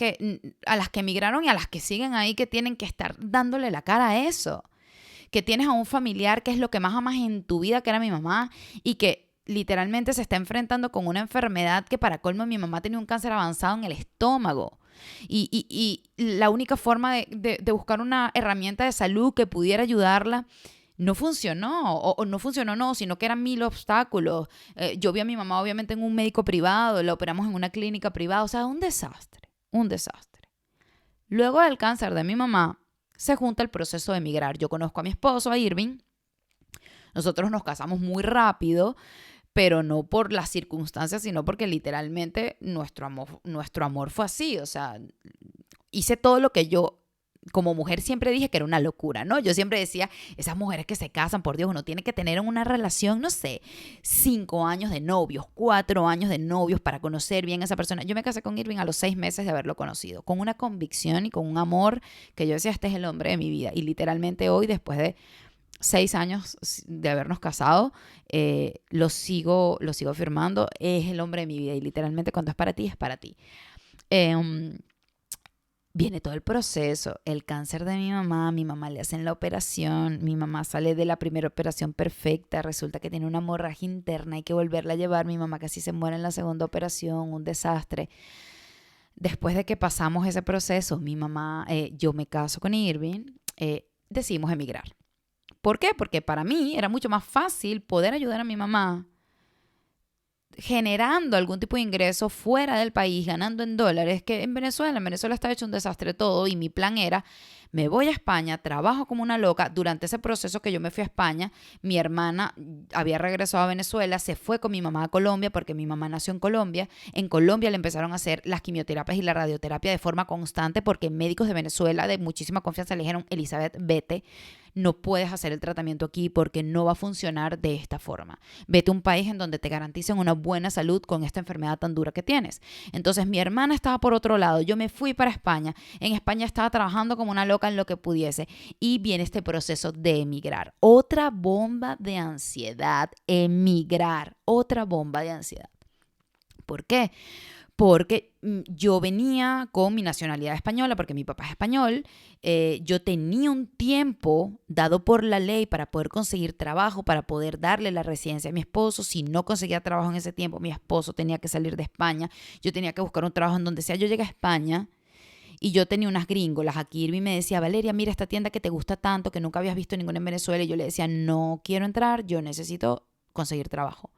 a las que emigraron y a las que siguen ahí, que tienen que estar dándole la cara a eso. Que tienes a un familiar que es lo que más amas en tu vida, que era mi mamá, y que literalmente se está enfrentando con una enfermedad que para colmo mi mamá tenía un cáncer avanzado en el estómago. Y la única forma de buscar una herramienta de salud que pudiera ayudarla no funcionó, o no funcionó no, sino que eran 1000 obstáculos. Yo vi a mi mamá obviamente en un médico privado, la operamos en una clínica privada, o sea, un desastre. Luego del cáncer de mi mamá, se junta el proceso de emigrar. Yo conozco a mi esposo, a Irving. Nosotros nos casamos muy rápido, pero no por las circunstancias, sino porque literalmente nuestro amor fue así. O sea, hice todo lo que yo como mujer siempre dije que era una locura, ¿no? Yo siempre decía, esas mujeres que se casan, por Dios, uno tiene que tener una relación, no sé, 5 años de novios, 4 años de novios para conocer bien a esa persona. Yo me casé con Irving a los 6 meses de haberlo conocido, con una convicción y con un amor que yo decía, este es el hombre de mi vida. Y literalmente hoy, después de 6 años de habernos casado, lo sigo afirmando, es el hombre de mi vida y literalmente cuando es para ti, es para ti. Viene todo el proceso, el cáncer de mi mamá le hacen la operación, mi mamá sale de la primera operación perfecta, resulta que tiene una hemorragia interna, hay que volverla a llevar, mi mamá casi se muere en la segunda operación, un desastre. Después de que pasamos ese proceso, mi mamá, yo me caso con Irving, decidimos emigrar. ¿Por qué? Porque para mí era mucho más fácil poder ayudar a mi mamá generando algún tipo de ingreso fuera del país, ganando en dólares, que en Venezuela. En Venezuela estaba hecho un desastre todo y mi plan era, me voy a España, trabajo como una loca. Durante ese proceso que yo me fui a España, mi hermana había regresado a Venezuela, se fue con mi mamá a Colombia porque mi mamá nació en Colombia. En Colombia le empezaron a hacer las quimioterapias y la radioterapia de forma constante porque médicos de Venezuela de muchísima confianza le dijeron, Elizabeth, vete. No puedes hacer el tratamiento aquí porque no va a funcionar de esta forma. Vete a un país en donde te garanticen una buena salud con esta enfermedad tan dura que tienes. Entonces mi hermana estaba por otro lado, yo me fui para España. En España estaba trabajando como una loca en lo que pudiese y viene este proceso de emigrar. Otra bomba de ansiedad, emigrar, otra bomba de ansiedad. ¿Por qué? Porque yo venía con mi nacionalidad española, porque mi papá es español, yo tenía un tiempo dado por la ley para poder conseguir trabajo, para poder darle la residencia a mi esposo. Si no conseguía trabajo en ese tiempo, mi esposo tenía que salir de España, yo tenía que buscar un trabajo en donde sea. Yo llegué a España y yo tenía unas gringolas aquí, Irving me decía, Valeria, mira esta tienda que te gusta tanto, que nunca habías visto ninguna en Venezuela, y yo le decía, no quiero entrar, yo necesito conseguir trabajo.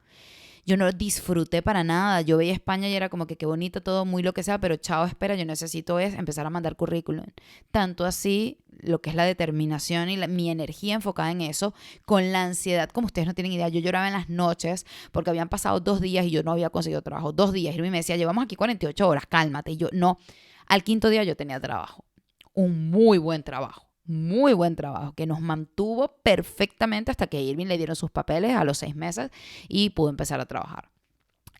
Yo no disfruté para nada. Yo veía España y era como que qué bonito todo, muy lo que sea, pero chao, espera, yo necesito es empezar a mandar currículum. Tanto así, lo que es la determinación y mi energía enfocada en eso, con la ansiedad, como ustedes no tienen idea. Yo lloraba en las noches porque habían pasado 2 días y yo no había conseguido trabajo. 2 días. Y me decía, llevamos aquí 48 horas, cálmate. Y yo, no. Al quinto día yo tenía trabajo. Un muy buen trabajo que nos mantuvo perfectamente hasta que a Irving le dieron sus papeles a los 6 meses y pudo empezar a trabajar.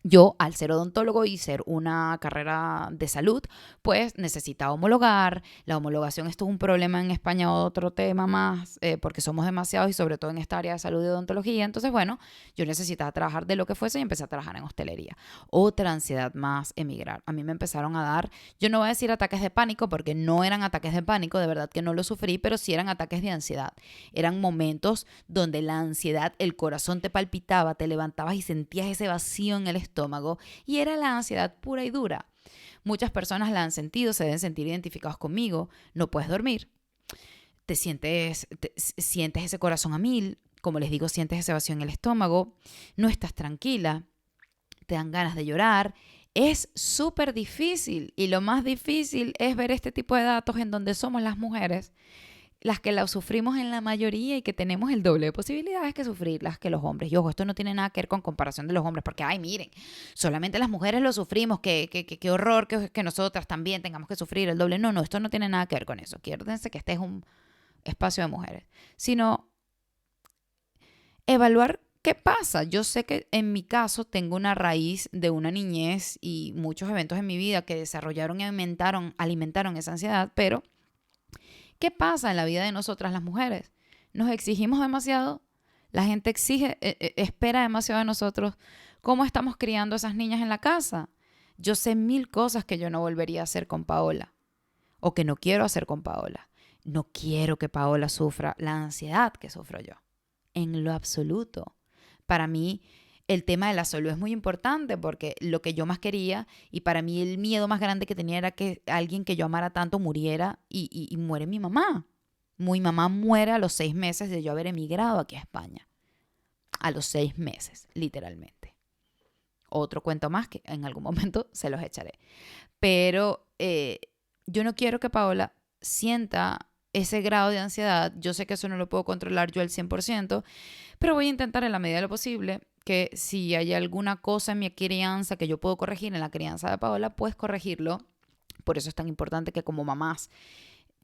Yo, al ser odontólogo y ser una carrera de salud, pues necesitaba homologar. La homologación esto es un problema en España, otro tema más, porque somos demasiados y sobre todo en esta área de salud y odontología. Entonces, bueno, yo necesitaba trabajar de lo que fuese y empecé a trabajar en hostelería. Otra ansiedad más, emigrar. A mí me empezaron a dar, yo no voy a decir ataques de pánico porque no eran ataques de pánico, de verdad que no lo sufrí, pero sí eran ataques de ansiedad. Eran momentos donde la ansiedad, el corazón te palpitaba, te levantabas y sentías ese vacío en el estómago y era la ansiedad pura y dura. Muchas personas la han sentido, se deben sentir identificados conmigo. No puedes dormir, sientes ese corazón a mil, como les digo, sientes ese vacío en el estómago, no estás tranquila, te dan ganas de llorar. Es súper difícil y lo más difícil es ver este tipo de datos en donde somos las mujeres las que la sufrimos en la mayoría y que tenemos el doble de posibilidades que sufrirlas que los hombres. Y ojo, esto no tiene nada que ver con comparación de los hombres, porque, ay, miren, solamente las mujeres lo sufrimos, qué horror que nosotras también tengamos que sufrir el doble. No, esto no tiene nada que ver con eso. Acuérdense que este es un espacio de mujeres. Sino evaluar qué pasa. Yo sé que en mi caso tengo una raíz de una niñez y muchos eventos en mi vida que desarrollaron y alimentaron esa ansiedad, pero ¿qué pasa en la vida de nosotras las mujeres? Nos exigimos demasiado, la gente espera demasiado de nosotros. ¿Cómo estamos criando a esas niñas en la casa? Yo sé 1000 cosas que yo no volvería a hacer con Paola o que no quiero hacer con Paola. No quiero que Paola sufra la ansiedad que sufro yo, en lo absoluto. Para mí, el tema de la salud es muy importante porque lo que yo más quería y para mí el miedo más grande que tenía era que alguien que yo amara tanto muriera y muere mi mamá. Mi mamá muere a los 6 meses de yo haber emigrado aquí a España. A los 6 meses, literalmente. Otro cuento más que en algún momento se los echaré. Pero yo no quiero que Paola sienta ese grado de ansiedad. Yo sé que eso no lo puedo controlar yo al 100%, pero voy a intentar en la medida de lo posible que si hay alguna cosa en mi crianza que yo puedo corregir en la crianza de Paola, pues corregirlo. Por eso es tan importante que como mamás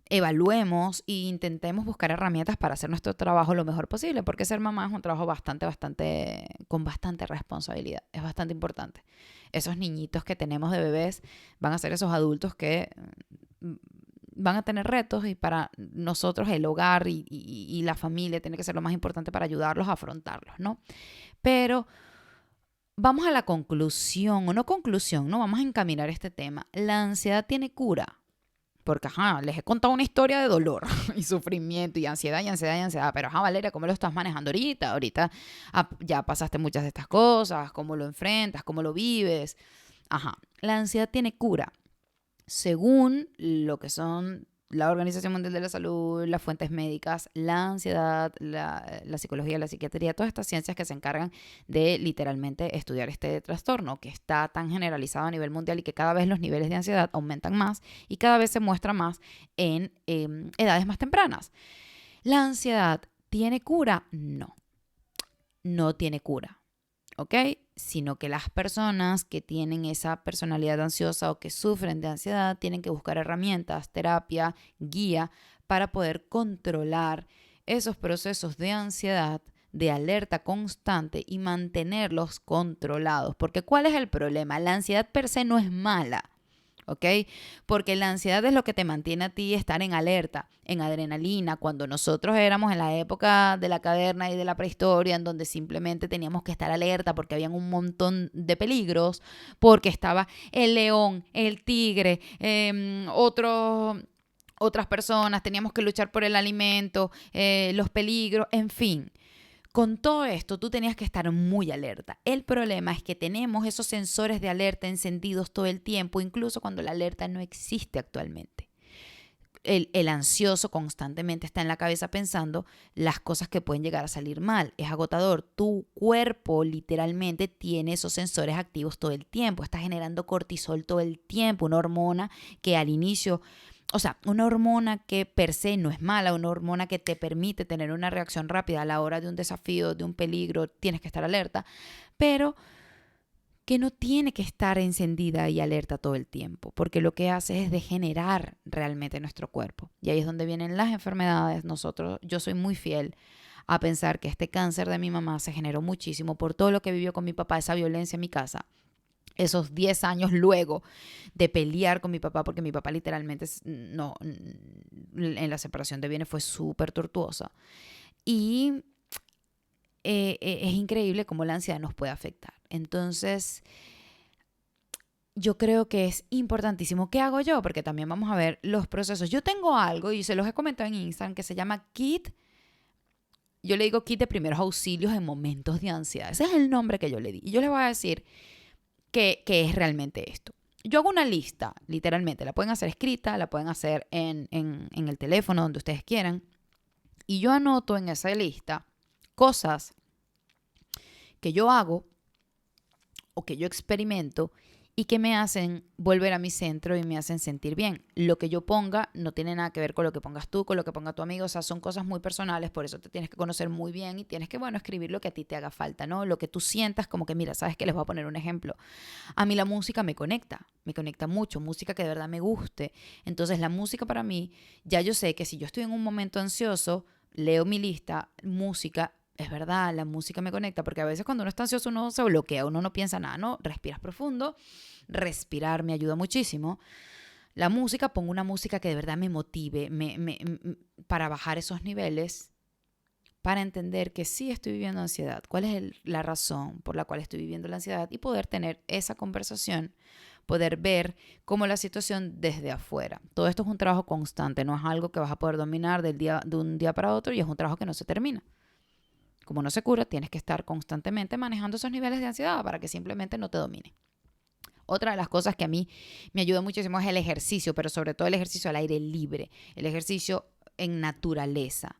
evaluemos e intentemos buscar herramientas para hacer nuestro trabajo lo mejor posible, porque ser mamá es un trabajo con bastante responsabilidad. Es bastante importante. Esos niñitos que tenemos de bebés van a ser esos adultos que van a tener retos y para nosotros el hogar y la familia tiene que ser lo más importante para ayudarlos a afrontarlos, ¿no? Pero vamos a la conclusión, o no conclusión, ¿no? Vamos a encaminar este tema. La ansiedad tiene cura. Porque, les he contado una historia de dolor y sufrimiento y ansiedad y ansiedad y ansiedad. Pero, Valeria, ¿cómo lo estás manejando ahorita? Ahorita ya pasaste muchas de estas cosas. ¿Cómo lo enfrentas? ¿Cómo lo vives? La ansiedad tiene cura. Según lo que son la Organización Mundial de la Salud, las fuentes médicas, la ansiedad, la psicología, la psiquiatría, todas estas ciencias que se encargan de literalmente estudiar este trastorno que está tan generalizado a nivel mundial y que cada vez los niveles de ansiedad aumentan más y cada vez se muestra más en edades más tempranas. ¿La ansiedad tiene cura? No, no tiene cura, ¿ok? Sino que las personas que tienen esa personalidad ansiosa o que sufren de ansiedad tienen que buscar herramientas, terapia, guía para poder controlar esos procesos de ansiedad, de alerta constante y mantenerlos controlados. Porque ¿cuál es el problema? La ansiedad per se no es mala. ¿Ok? Porque la ansiedad es lo que te mantiene a ti estar en alerta, en adrenalina, cuando nosotros éramos en la época de la caverna y de la prehistoria, en donde simplemente teníamos que estar alerta porque habían un montón de peligros, porque estaba el león, el tigre, otras personas, teníamos que luchar por el alimento, los peligros, en fin. Con todo esto, tú tenías que estar muy alerta. El problema es que tenemos esos sensores de alerta encendidos todo el tiempo, incluso cuando la alerta no existe actualmente. El ansioso constantemente está en la cabeza pensando las cosas que pueden llegar a salir mal. Es agotador. Tu cuerpo literalmente tiene esos sensores activos todo el tiempo. Está generando cortisol todo el tiempo, una hormona que al inicio... O sea, una hormona que per se no es mala, una hormona que te permite tener una reacción rápida a la hora de un desafío, de un peligro, tienes que estar alerta, pero que no tiene que estar encendida y alerta todo el tiempo, porque lo que hace es degenerar realmente nuestro cuerpo. Y ahí es donde vienen las enfermedades. Yo soy muy fiel a pensar que este cáncer de mi mamá se generó muchísimo por todo lo que vivió con mi papá, esa violencia en mi casa. Esos 10 años luego de pelear con mi papá, porque mi papá literalmente no, en la separación de bienes fue súper tortuosa. Y es increíble cómo la ansiedad nos puede afectar. Entonces, yo creo que es importantísimo. ¿Qué hago yo? Porque también vamos a ver los procesos. Yo tengo algo, y se los he comentado en Instagram, que se llama Kit. Yo le digo Kit de primeros auxilios en momentos de ansiedad. Ese es el nombre que yo le di. Y yo les voy a decir qué es realmente esto. Yo hago una lista, literalmente. La pueden hacer escrita, la pueden hacer en el teléfono, donde ustedes quieran. Y yo anoto en esa lista cosas que yo hago o que yo experimento y que me hacen volver a mi centro y me hacen sentir bien. Lo que yo ponga no tiene nada que ver con lo que pongas tú, con lo que ponga tu amigo. O sea, son cosas muy personales, por eso te tienes que conocer muy bien y tienes que, bueno, escribir lo que a ti te haga falta, ¿no? Lo que tú sientas, como que, mira, ¿sabes qué? Les voy a poner un ejemplo. A mí la música me conecta mucho, música que de verdad me guste. Entonces, la música para mí, ya yo sé que si yo estoy en un momento ansioso, leo mi lista, música. Es verdad, la música me conecta, porque a veces cuando uno está ansioso uno se bloquea, uno no piensa nada, ¿no? Respiras profundo. Respirar me ayuda muchísimo. La música, pongo una música que de verdad me motive para bajar esos niveles, para entender que sí estoy viviendo ansiedad, cuál es la razón por la cual estoy viviendo la ansiedad y poder tener esa conversación, poder ver cómo la situación desde afuera. Todo esto es un trabajo constante, no es algo que vas a poder dominar de un día para otro y es un trabajo que no se termina. Como no se cura, tienes que estar constantemente manejando esos niveles de ansiedad para que simplemente no te domine. Otra de las cosas que a mí me ayuda muchísimo es el ejercicio, pero sobre todo el ejercicio al aire libre, el ejercicio en naturaleza.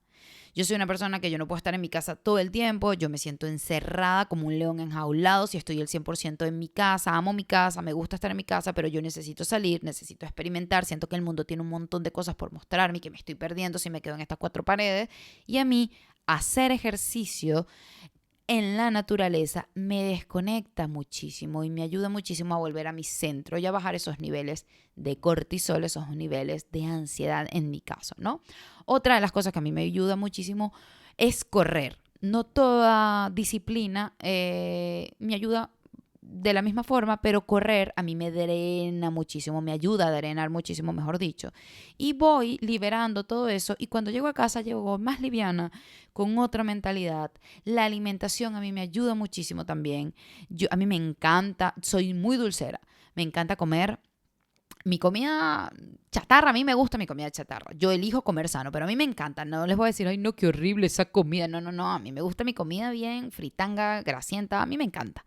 Yo soy una persona que yo no puedo estar en mi casa todo el tiempo, yo me siento encerrada como un león enjaulado si estoy el 100% en mi casa, amo mi casa, me gusta estar en mi casa, pero yo necesito salir, necesito experimentar, siento que el mundo tiene un montón de cosas por mostrarme y que me estoy perdiendo si me quedo en estas cuatro paredes. Y a mí hacer ejercicio en la naturaleza me desconecta muchísimo y me ayuda muchísimo a volver a mi centro y a bajar esos niveles de cortisol, esos niveles de ansiedad en mi caso, ¿no? Otra de las cosas que a mí me ayuda muchísimo es correr. No toda disciplina me ayuda de la misma forma, pero correr a mí me drena muchísimo, me ayuda a drenar muchísimo, mejor dicho. Y voy liberando todo eso y cuando llego a casa llego más liviana, con otra mentalidad. La alimentación a mí me ayuda muchísimo también. A mí me encanta, soy muy dulcera, me encanta comer mi comida chatarra. A mí me gusta mi comida chatarra. Yo elijo comer sano, pero a mí me encanta. No les voy a decir, ay, no, qué horrible esa comida. No, no, no. A mí me gusta mi comida bien, fritanga, grasienta. A mí me encanta.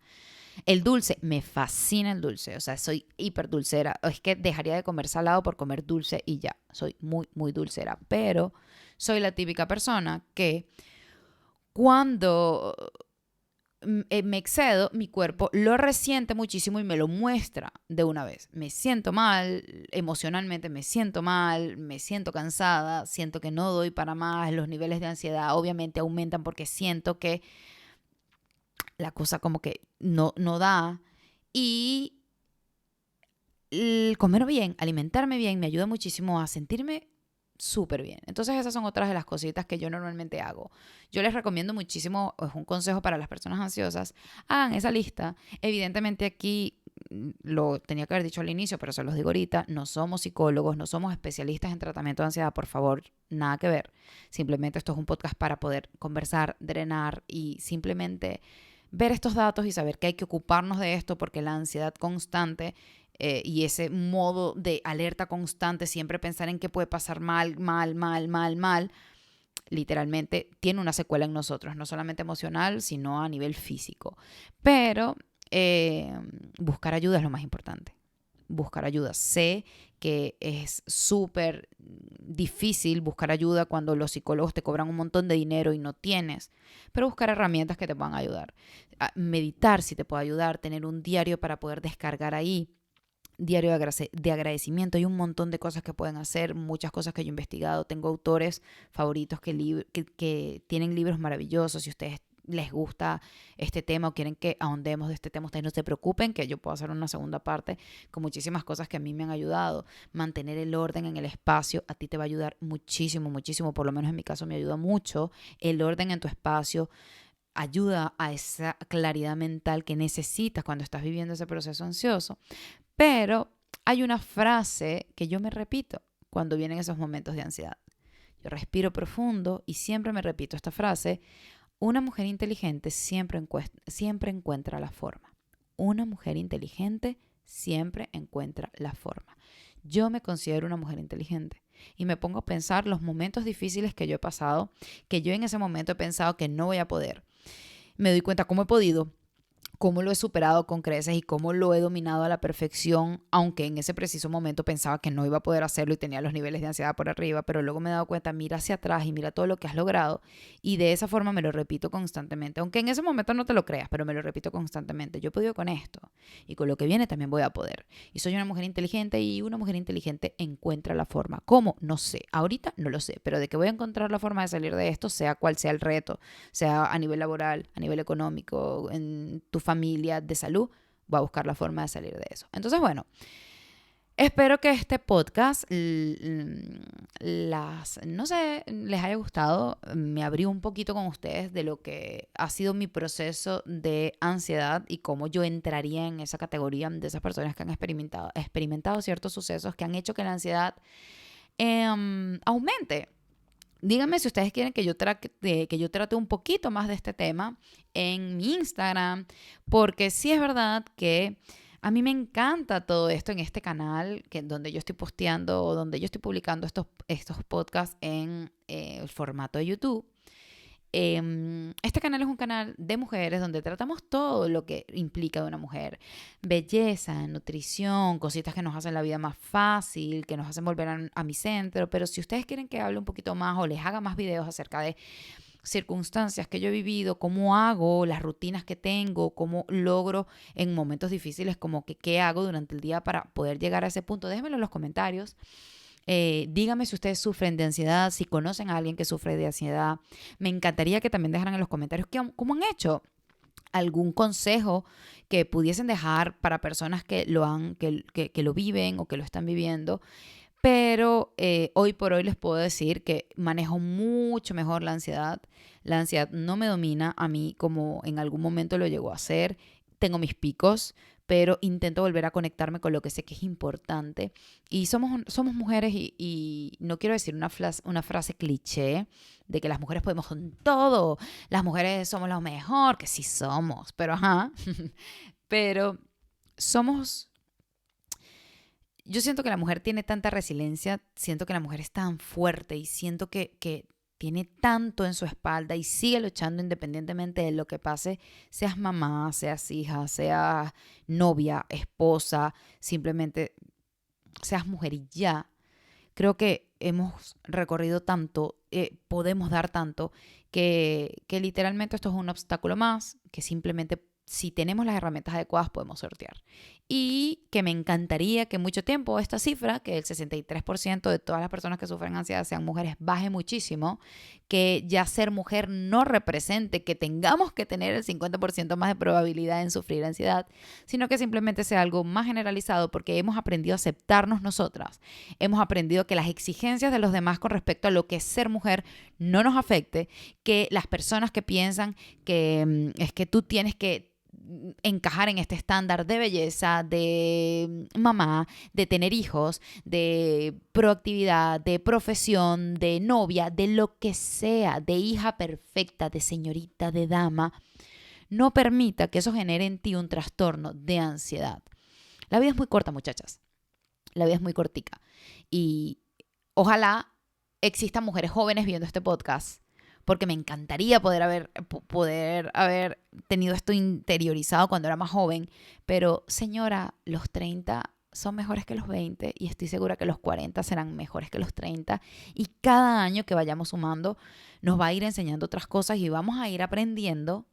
El dulce, me fascina el dulce, o sea, soy hiper dulcera. Es que dejaría de comer salado por comer dulce y ya. Soy muy, muy dulcera, pero soy la típica persona que cuando me excedo, mi cuerpo lo resiente muchísimo y me lo muestra de una vez. Me siento mal, emocionalmente me siento cansada, siento que no doy para más, los niveles de ansiedad obviamente aumentan porque siento que la cosa como que no da. Y el comer bien, alimentarme bien, me ayuda muchísimo a sentirme súper bien. Entonces esas son otras de las cositas que yo normalmente hago. Yo les recomiendo muchísimo, es un consejo para las personas ansiosas, hagan esa lista. Evidentemente aquí lo tenía que haber dicho al inicio, pero se los digo ahorita, no somos psicólogos, no somos especialistas en tratamiento de ansiedad, por favor, nada que ver. Simplemente esto es un podcast para poder conversar, drenar y simplemente ver estos datos y saber que hay que ocuparnos de esto porque la ansiedad constante y ese modo de alerta constante, siempre pensar en qué puede pasar mal, mal, mal, mal, mal, literalmente tiene una secuela en nosotros, no solamente emocional, sino a nivel físico. Pero buscar ayuda es lo más importante. Buscar ayuda. Sé que es súper difícil buscar ayuda cuando los psicólogos te cobran un montón de dinero y no tienes, pero buscar herramientas que te puedan ayudar. Meditar si te puede ayudar, tener un diario para poder descargar ahí diario de agradecimiento. Hay un montón de cosas que pueden hacer, muchas cosas que yo he investigado. Tengo autores favoritos que tienen libros maravillosos. Si ustedes les gusta este tema o quieren que ahondemos de este tema, ustedes no se preocupen, que yo puedo hacer una segunda parte con muchísimas cosas que a mí me han ayudado. Mantener el orden en el espacio a ti te va a ayudar muchísimo, muchísimo. Por lo menos en mi caso me ayuda mucho. El orden en tu espacio ayuda a esa claridad mental que necesitas cuando estás viviendo ese proceso ansioso. Pero hay una frase que yo me repito cuando vienen esos momentos de ansiedad. Yo respiro profundo y siempre me repito esta frase. Una mujer inteligente siempre encuentra la forma. Una mujer inteligente siempre encuentra la forma. Yo me considero una mujer inteligente y me pongo a pensar los momentos difíciles que yo he pasado, que yo en ese momento he pensado que no voy a poder. Me doy cuenta cómo he podido, cómo lo he superado con creces y cómo lo he dominado a la perfección, aunque en ese preciso momento pensaba que no iba a poder hacerlo y tenía los niveles de ansiedad por arriba, pero luego me he dado cuenta, mira hacia atrás y mira todo lo que has logrado y de esa forma me lo repito constantemente, aunque en ese momento no te lo creas, pero me lo repito constantemente. Yo he podido con esto y con lo que viene también voy a poder. Y soy una mujer inteligente y una mujer inteligente encuentra la forma. ¿Cómo? No sé. Ahorita no lo sé, pero de que voy a encontrar la forma de salir de esto, sea cual sea el reto, sea a nivel laboral, a nivel económico, en tu familia, de salud, voy a buscar la forma de salir de eso. Entonces, bueno, espero que este podcast no sé, les haya gustado. Me abrí un poquito con ustedes de lo que ha sido mi proceso de ansiedad y cómo yo entraría en esa categoría de esas personas que han experimentado ciertos sucesos que han hecho que la ansiedad aumente. Díganme si ustedes quieren que yo trate un poquito más de este tema en mi Instagram, porque sí es verdad que a mí me encanta todo esto en este canal, donde yo estoy posteando o donde yo estoy publicando estos podcasts en el formato de YouTube. Este canal es un canal de mujeres donde tratamos todo lo que implica de una mujer. Belleza, nutrición, cositas que nos hacen la vida más fácil, que nos hacen volver a mi centro. Pero si ustedes quieren que hable un poquito más o les haga más videos acerca de circunstancias que yo he vivido, cómo hago, las rutinas que tengo, cómo logro en momentos difíciles, como que qué hago durante el día para poder llegar a ese punto, déjenmelo en los comentarios. Díganme si ustedes sufren de ansiedad, si conocen a alguien que sufre de ansiedad. Me encantaría que también dejaran en los comentarios cómo han hecho, algún consejo que pudiesen dejar para personas que que lo viven o que lo están viviendo. Pero hoy por hoy les puedo decir que manejo mucho mejor la ansiedad. La ansiedad no me domina a mí como en algún momento lo llegó a hacer. Tengo mis picos, pero intento volver a conectarme con lo que sé que es importante. Y somos mujeres y no quiero decir una frase cliché de que las mujeres podemos con todo. Las mujeres somos lo mejor, que sí somos, pero ajá. Pero somos... Yo siento que la mujer tiene tanta resiliencia, siento que la mujer es tan fuerte y siento que tiene tanto en su espalda y sigue luchando independientemente de lo que pase, seas mamá, seas hija, seas novia, esposa, simplemente seas mujer y ya. Creo que hemos recorrido tanto, podemos dar tanto, que literalmente esto es un obstáculo más, que simplemente si tenemos las herramientas adecuadas podemos sortear. Y que me encantaría que en mucho tiempo esta cifra, que el 63% de todas las personas que sufren ansiedad sean mujeres, baje muchísimo, que ya ser mujer no represente que tengamos que tener el 50% más de probabilidad en sufrir ansiedad, sino que simplemente sea algo más generalizado porque hemos aprendido a aceptarnos nosotras. Hemos aprendido que las exigencias de los demás con respecto a lo que es ser mujer no nos afecte, que las personas que piensan que es que tú tienes que encajar en este estándar de belleza, de mamá, de tener hijos, de proactividad, de profesión, de novia, de lo que sea, de hija perfecta, de señorita, de dama, no permita que eso genere en ti un trastorno de ansiedad. La vida es muy corta, muchachas. La vida es muy cortica. Y ojalá existan mujeres jóvenes viendo este podcast, porque me encantaría poder haber tenido esto interiorizado cuando era más joven. Pero, señora, los 30 son mejores que los 20 y estoy segura que los 40 serán mejores que los 30. Y cada año que vayamos sumando nos va a ir enseñando otras cosas y vamos a ir aprendiendo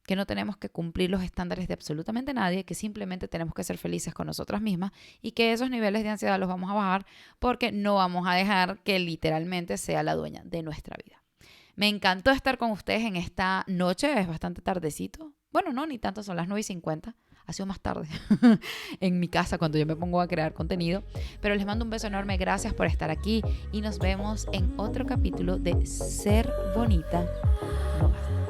que no tenemos que cumplir los estándares de absolutamente nadie, que simplemente tenemos que ser felices con nosotras mismas y que esos niveles de ansiedad los vamos a bajar porque no vamos a dejar que literalmente sea la dueña de nuestra vida. Me encantó estar con ustedes en esta noche, es bastante tardecito. Bueno, no, ni tanto, son las 9:50. Ha sido más tarde en mi casa cuando yo me pongo a crear contenido. Pero les mando un beso enorme, gracias por estar aquí y nos vemos en otro capítulo de Ser Bonita No Basta.